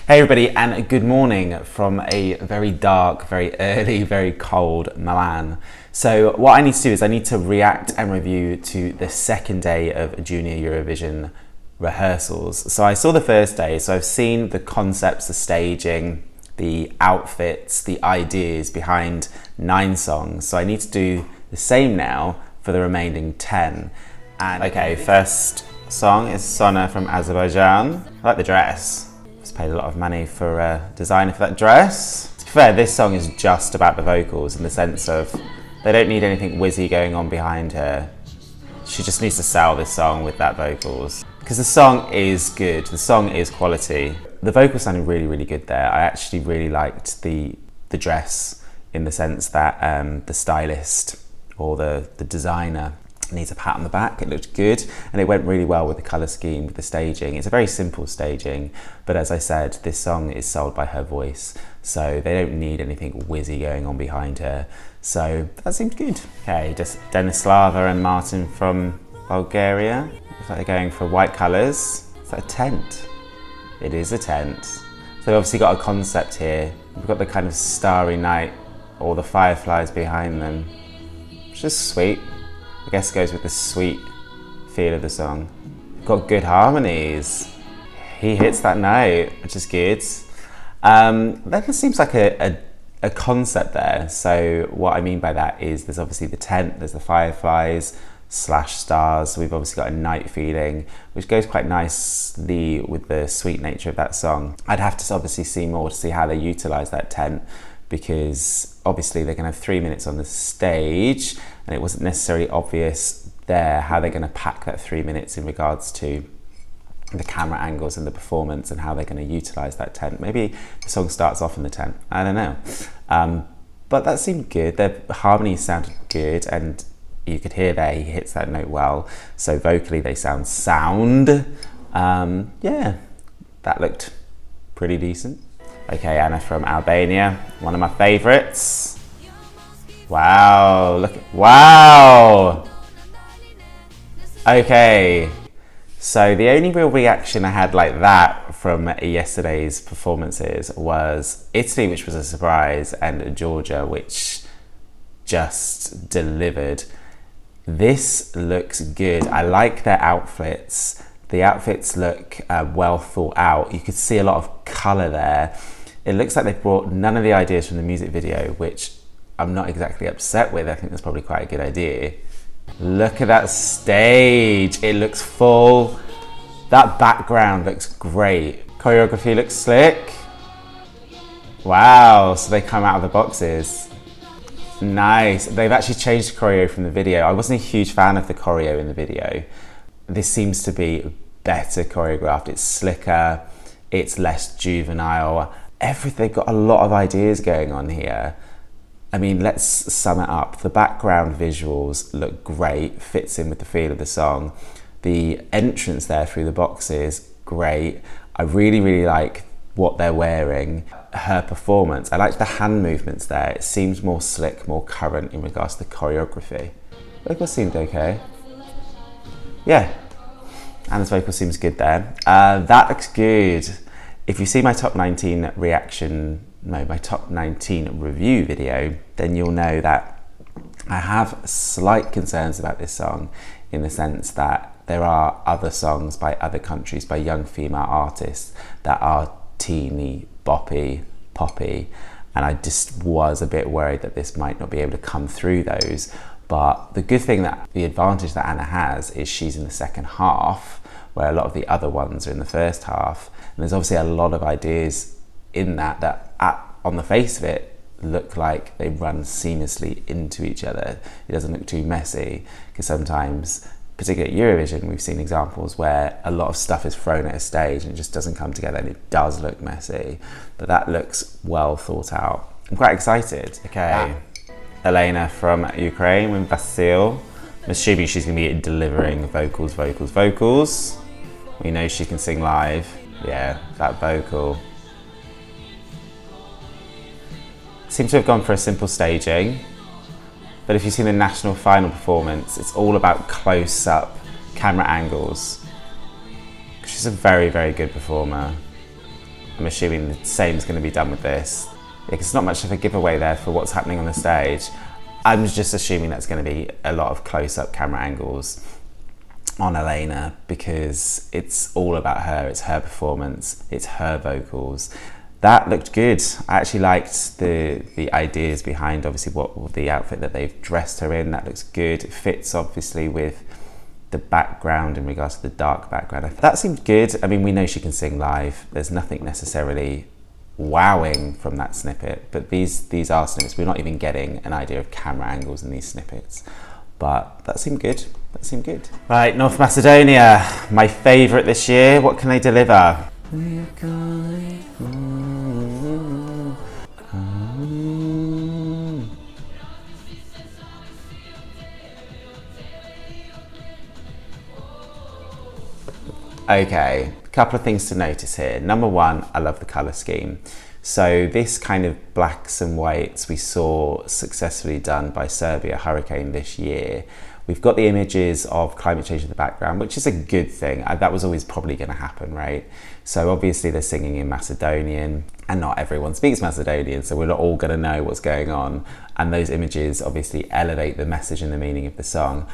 Hey everybody, and good morning from a very dark, very early, very cold Milan. So what I need to do is I need to react and review to the second day of Junior Eurovision rehearsals. So I saw the first day, so I've seen the concepts, the staging, the outfits, the ideas behind 9 songs. So I need to do the same now for the remaining 10. And okay, first song is Sona from Azerbaijan. I like the dress. Paid a lot of money for a designer for that dress. To be fair, this song is just about the vocals in the sense of they don't need anything whizzy going on behind her. She just needs to sell this song with that vocals. Because the song is good, the song is quality. The vocals sounded really, really good there. I actually really liked the dress in the sense that the stylist or the designer needs a pat on the back. It looked good and it went really well with the colour scheme, with the staging. It's a very simple staging, but as I said, this song is sold by her voice, so they don't need anything whizzy going on behind her. So that seemed good. Okay, just Denislava and Martin from Bulgaria. Looks like they're going for white colours. Is that a tent? It is a tent. So they've obviously got a concept here. We've got the kind of starry night, all the fireflies behind them, which is sweet. I guess goes with the sweet feel of the song. Got good harmonies. He hits that note, which is good. That just seems like a concept there. So what I mean by that is there's obviously the tent, there's the fireflies / stars. So we've obviously got a night feeling, which goes quite nicely with the sweet nature of that song. I'd have to obviously see more to see how they utilise that tent, because obviously they're going to have 3 minutes on the stage and it wasn't necessarily obvious there how they're going to pack that 3 minutes in regards to the camera angles and the performance and how they're going to utilise that tent. Maybe the song starts off in the tent, I don't know. But that seemed good. The harmonies sounded good and you could hear there he hits that note well. So vocally they sound sound. Yeah, that looked pretty decent. Okay, Anna from Albania, one of my favourites. Wow, look, wow! Okay, so the only real reaction I had like that from yesterday's performances was Italy, which was a surprise, and Georgia, which just delivered. This looks good. I like their outfits. The outfits look well thought out. You could see a lot of colour there. It looks like they've brought none of the ideas from the music video, which I'm not exactly upset with. I think that's probably quite a good idea. Look at that stage. It looks full. That background looks great. Choreography looks slick. Wow, so they come out of the boxes. Nice. They've actually changed choreo from the video. I wasn't a huge fan of the choreo in the video. This seems to be better choreographed. It's slicker. It's less juvenile. They've got a lot of ideas going on here. I mean, let's sum it up. The background visuals look great, fits in with the feel of the song. The entrance there through the boxes, great. I really, really like what they're wearing. Her performance, I like the hand movements there. It seems more slick, more current in regards to the choreography. Vocal seemed okay. Yeah, Anna's vocal seems good there. That looks good. If you see my top 19 my top 19 review video, then you'll know that I have slight concerns about this song in the sense that there are other songs by other countries, by young female artists that are teeny, boppy, poppy, and I just was a bit worried that this might not be able to come through those. But the good thing, the advantage that Anna has is she's in the second half, where a lot of the other ones are in the first half. And there's obviously a lot of ideas in that on the face of it look like they run seamlessly into each other. It doesn't look too messy, because sometimes, particularly at Eurovision, we've seen examples where a lot of stuff is thrown at a stage and it just doesn't come together and it does look messy. But that looks well thought out. I'm quite excited. Okay, Olena from Ukraine with Vasil. I'm assuming she's going to be delivering vocals. We know she can sing live. Yeah, that vocal. Seems to have gone for a simple staging, but if you see the national final performance, it's all about close-up camera angles. She's a very, very good performer. I'm assuming the same is going to be done with this. It's not much of a giveaway there for what's happening on the stage. I'm just assuming that's going to be a lot of close-up camera angles on Olena, because it's all about her, it's her performance, it's her vocals. That looked good. I actually liked the ideas behind obviously what the outfit that they've dressed her in. That looks good. It fits obviously with the background in regards to the dark background. That seemed good. I mean, we know she can sing live. There's nothing necessarily wowing from that snippet, but these are snippets. We're not even getting an idea of camera angles in these snippets, but that seemed good. That seemed good. Right, North Macedonia, my favourite this year. What can they deliver? Okay, a couple of things to notice here. Number one, I love the colour scheme. So this kind of blacks and whites we saw successfully done by Serbia Hurricane this year. We've got the images of climate change in the background, which is a good thing. That was always probably going to happen, right? So obviously they're singing in Macedonian, and not everyone speaks Macedonian, so we're not all going to know what's going on. And those images obviously elevate the message and the meaning of the song.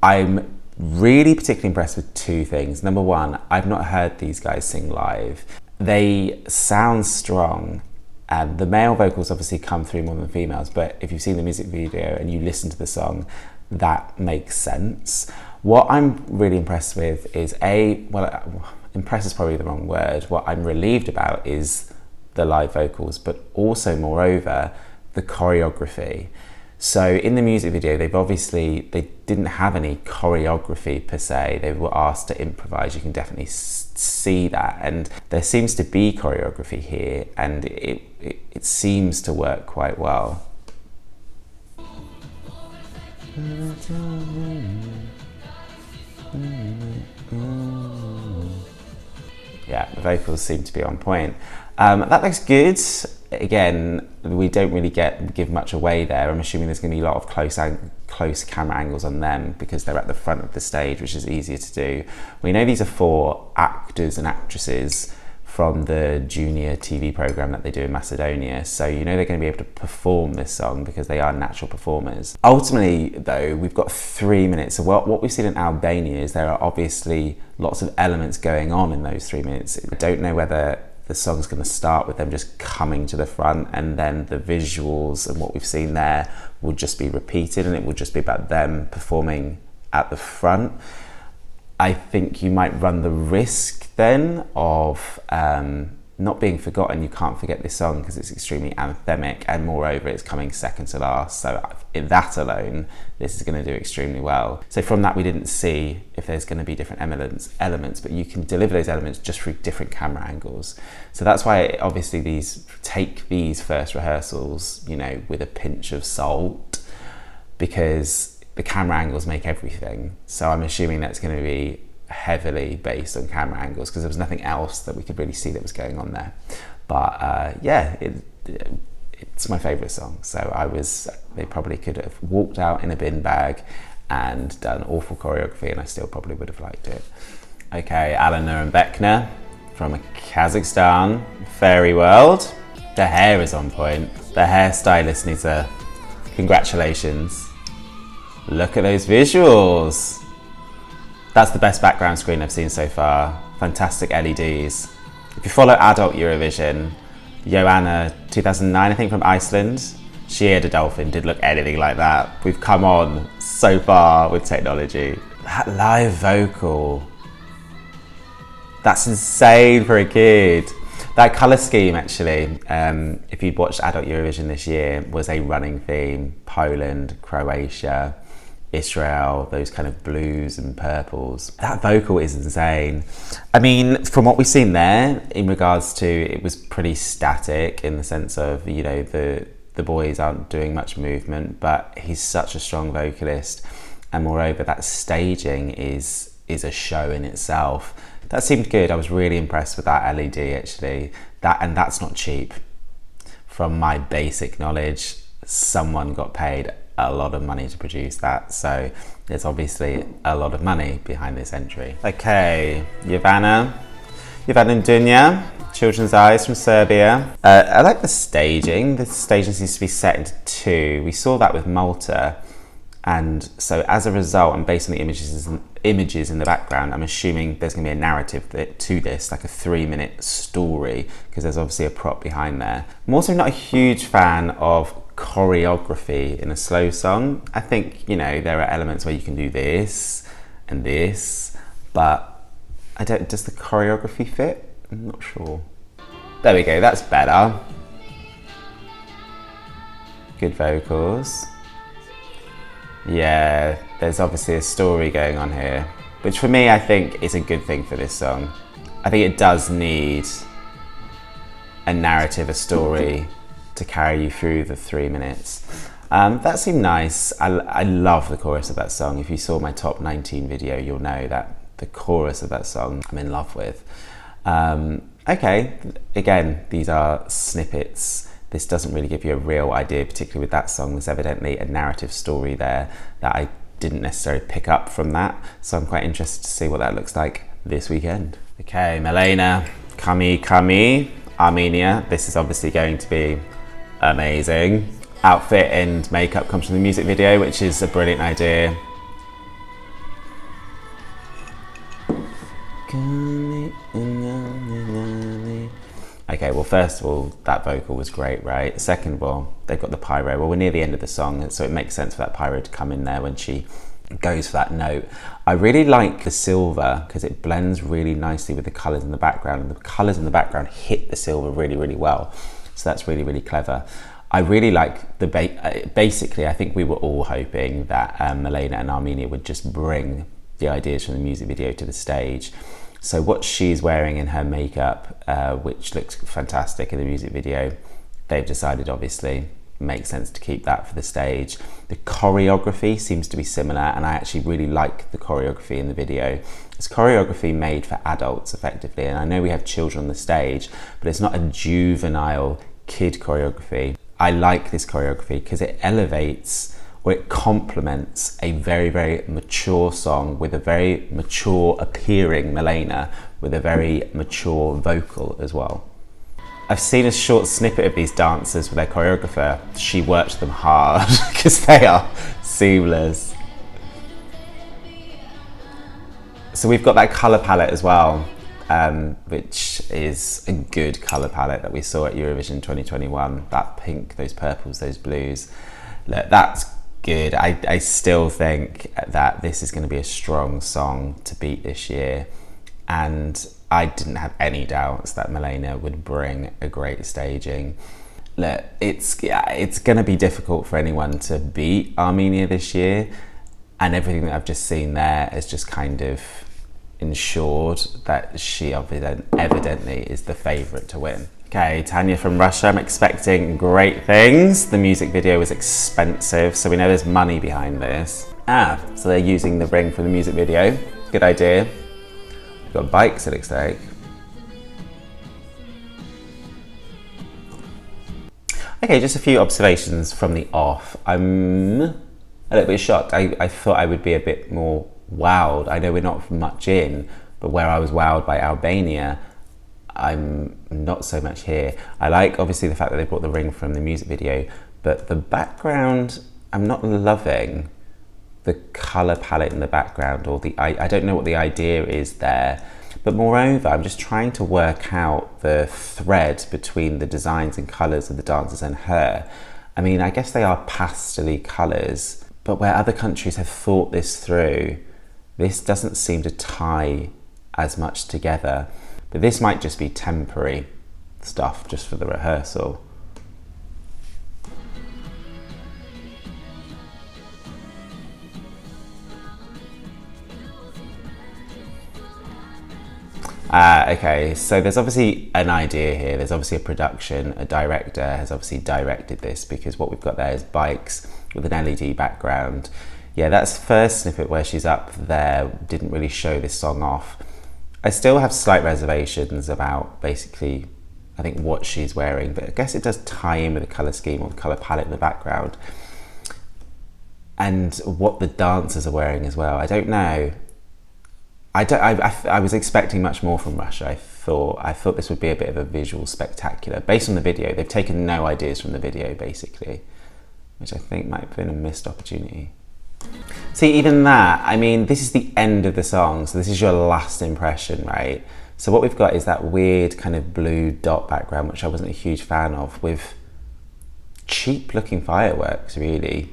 I'm really particularly impressed with two things. Number one, I've not heard these guys sing live. They sound strong, and the male vocals obviously come through more than females, but if you've seen the music video and you listen to the song, that makes sense. What I'm really impressed with is impressed is probably the wrong word. What I'm relieved about is the live vocals, but also moreover, the choreography. So in the music video, they didn't have any choreography per se. They were asked to improvise. You can definitely see that, and there seems to be choreography here, and it seems to work quite well. Yeah, the vocals seem to be on point. That looks good. Again, we don't really give much away there. I'm assuming there's going to be a lot of close camera angles on them because they're at the front of the stage, which is easier to do. We know these are 4 actors and actresses from the junior TV program that they do in Macedonia, so you know they're going to be able to perform this song because they are natural performers. Ultimately though, we've got 3 minutes. So what we've seen in Albania is there are obviously lots of elements going on in those 3 minutes. I don't know whether the song's going to start with them just coming to the front, and then the visuals and what we've seen there will just be repeated, and it will just be about them performing at the front. I think you might run the risk then of not being forgotten. You can't forget this song because it's extremely anthemic, and moreover it's coming second to last, so in that alone this is going to do extremely well. So from that we didn't see if there's going to be different elements, but you can deliver those elements just through different camera angles. So that's why obviously take these first rehearsals, you know, with a pinch of salt, because the camera angles make everything. So I'm assuming that's going to be heavily based on camera angles because there was nothing else that we could really see that was going on there. But yeah, it's my favourite song. So they probably could have walked out in a bin bag and done awful choreography, and I still probably would have liked it. Okay, Alinur and Berknur from Kazakhstan, Fairy World. The hair is on point. The hairstylist needs a congratulations. Look at those visuals. That's the best background screen I've seen so far. Fantastic LEDs. If you follow Adult Eurovision, Jovana 2009, I think, from Iceland, she had a dolphin, did look anything like that. We've come on so far with technology. That live vocal, that's insane for a kid. That colour scheme actually, if you'd watched Adult Eurovision this year, was a running theme. Poland, Croatia, Israel, those kind of blues and purples. That vocal is insane. I mean, from what we've seen there, in regards to, it was pretty static in the sense of, you know, the boys aren't doing much movement, but he's such a strong vocalist, and moreover that staging is a show in itself. That seemed good. I was really impressed with that LED actually. And that's not cheap. From my basic knowledge, someone got paid a lot of money to produce that, so there's obviously a lot of money behind this entry. Okay, Jovana and Dunja. Children's Eyes from Serbia. I like the staging. The staging seems to be set into two. We saw that with Malta. And so as a result, and based on the images in the background, I'm assuming there's going to be a narrative to this, like a 3-minute story, because there's obviously a prop behind there. I'm also not a huge fan of choreography in a slow song. I think, you know, there are elements where you can do this and this, but does the choreography fit? I'm not sure. There we go, that's better. Good vocals. Yeah, there's obviously a story going on here, which for me I think is a good thing for this song. I think it does need a narrative, a story to carry you through the 3 minutes. That seemed nice. I love the chorus of that song. If you saw my top 19 video, you'll know that the chorus of that song I'm in love with. Okay, again, these are snippets. This doesn't really give you a real idea, particularly with that song. There's evidently a narrative story there that I didn't necessarily pick up from that. So I'm quite interested to see what that looks like this weekend. Okay, Malena, Qami, Armenia. This is obviously going to be amazing. Outfit and makeup comes from the music video, which is a brilliant idea. Okay, well, first of all, that vocal was great, right? Second of all, they've got the pyro. Well, we're near the end of the song, so it makes sense for that pyro to come in there when she goes for that note. I really like the silver because it blends really nicely with the colours in the background, and the colours in the background hit the silver really, really well. So that's really, really clever. I really like the basically, I think we were all hoping that Malena and Armenia would just bring the ideas from the music video to the stage. So what she's wearing in her makeup, which looks fantastic in the music video, they've decided obviously makes sense to keep that for the stage. The choreography seems to be similar, and I actually really like the choreography in the video. It's choreography made for adults effectively, and I know we have children on the stage, but it's not a juvenile kid choreography. I like this choreography because it elevates or it complements a very, very mature song with a very mature appearing Malena with a very mature vocal as well. I've seen a short snippet of these dancers with their choreographer. She worked them hard because they are seamless. So we've got that colour palette as well, which is a good colour palette that we saw at Eurovision 2021. That pink, those purples, those blues. Look, that's good. I still think that this is going to be a strong song to beat this year, and I didn't have any doubts that Malena would bring a great staging. Look, it's going to be difficult for anyone to beat Armenia this year, and everything that I've just seen there has just kind of ensured that she evidently is the favourite to win. Okay, Tanya from Russia, I'm expecting great things. The music video was expensive, so we know there's money behind this. So they're using the ring for the music video. Good idea. We've got bikes, it looks like. Okay, just a few observations from the off. I'm a little bit shocked. I thought I would be a bit more wowed. I know we're not much in, but where I was wowed by Albania, I'm not so much here. I like obviously the fact that they brought the ring from the music video, but the background, I'm not loving the colour palette in the background, or I don't know what the idea is there. But moreover, I'm just trying to work out the thread between the designs and colours of the dancers and her. I mean, I guess they are pastel-y colours, but where other countries have thought this through, this doesn't seem to tie as much together. But this might just be temporary stuff just for the rehearsal. Okay, so there's obviously an idea here. There's obviously a production. A director has obviously directed this, because what we've got there is bikes with an LED background. Yeah, that's the first snippet where she's up there. Didn't really show this song off. I still have slight reservations about basically, I think, what she's wearing, but I guess it does tie in with the colour scheme or the colour palette in the background. And what the dancers are wearing as well. I don't know. I was expecting much more from Russia. I thought. I thought this would be a bit of a visual spectacular. Based on the video, they've taken no ideas from the video, basically, which I think might have been a missed opportunity. See, even that, I mean, this is the end of the song, so this is your last impression, right? So what we've got is that weird kind of blue dot background, which I wasn't a huge fan of, with cheap looking fireworks, really.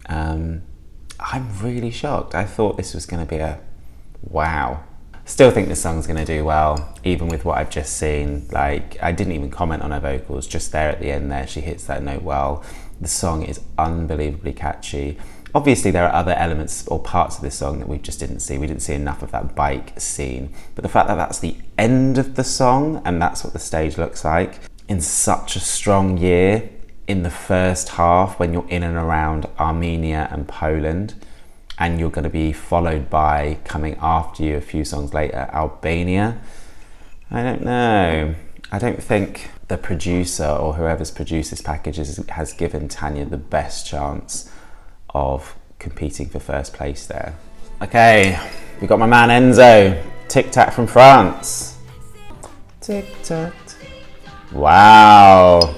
I'm really shocked. I thought this was going to be a wow. Still think this song's going to do well, even with what I've just seen. Like, I didn't even comment on her vocals, just there at the end there, she hits that note well. The song is unbelievably catchy. Obviously there are other elements or parts of this song that we just didn't see. We didn't see enough of that bike scene. But the fact that that's the end of the song and that's what the stage looks like in such a strong year, in the first half when you're in and around Armenia and Poland, and you're going to be followed by, coming after you a few songs later, Albania. I don't know. I don't think the producer or whoever's produced this package has given Tanya the best chance of competing for first place there. Okay, we got my man Enzo, Tic Tac from France. Tic Tac. Wow.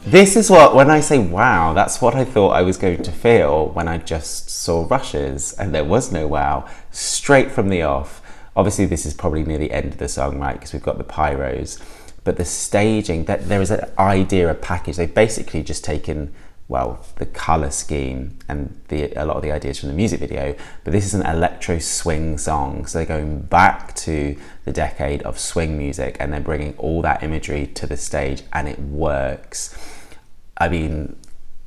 This is what, when I say wow, that's what I thought I was going to feel when I just saw rushes, and there was no wow, straight from the off. Obviously this is probably near the end of the song, right, because we've got the pyros, but the staging, that there is an idea, a package. They've basically just taken, well, the colour scheme and a lot of the ideas from the music video, but this is an electro swing song, so they're going back to the decade of swing music and they're bringing all that imagery to the stage, and it works. I mean,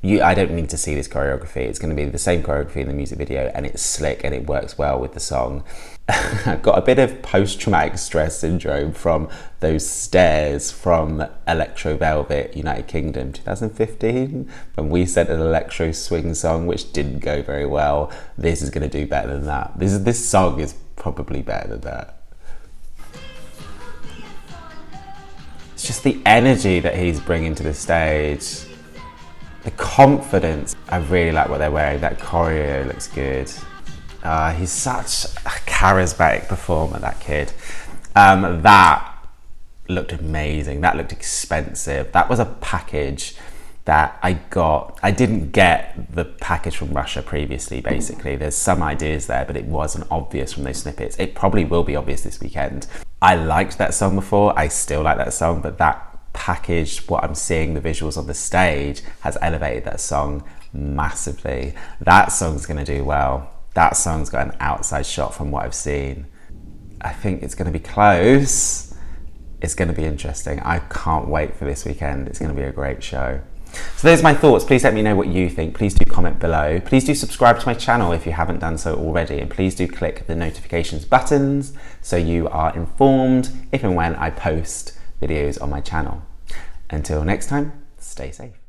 I don't need to see this choreography. It's going to be the same choreography in the music video, and it's slick and it works well with the song. I've got a bit of post-traumatic stress syndrome from those stairs from Electro Velvet, United Kingdom, 2015, when we sent an electro swing song which didn't go very well. This is going to do better than that. This song is probably better than that. It's just the energy that he's bringing to the stage. The confidence. I really like what they're wearing. That choreo looks good. He's such a charismatic performer, that kid. That looked amazing. That looked expensive. That was a package that I got. I didn't get the package from Russia previously, basically. There's some ideas there, but it wasn't obvious from those snippets. It probably will be obvious this weekend. I liked that song before. I still like that song, but that package, what I'm seeing, the visuals on the stage, has elevated that song massively. That song's going to do well. That song's got an outside shot from what I've seen. I think it's going to be close. It's going to be interesting. I can't wait for this weekend. It's going to be a great show. So there's my thoughts. Please let me know what you think. Please do comment below. Please do subscribe to my channel if you haven't done so already, and please do click the notifications buttons so you are informed if and when I post videos on my channel. Until next time, stay safe.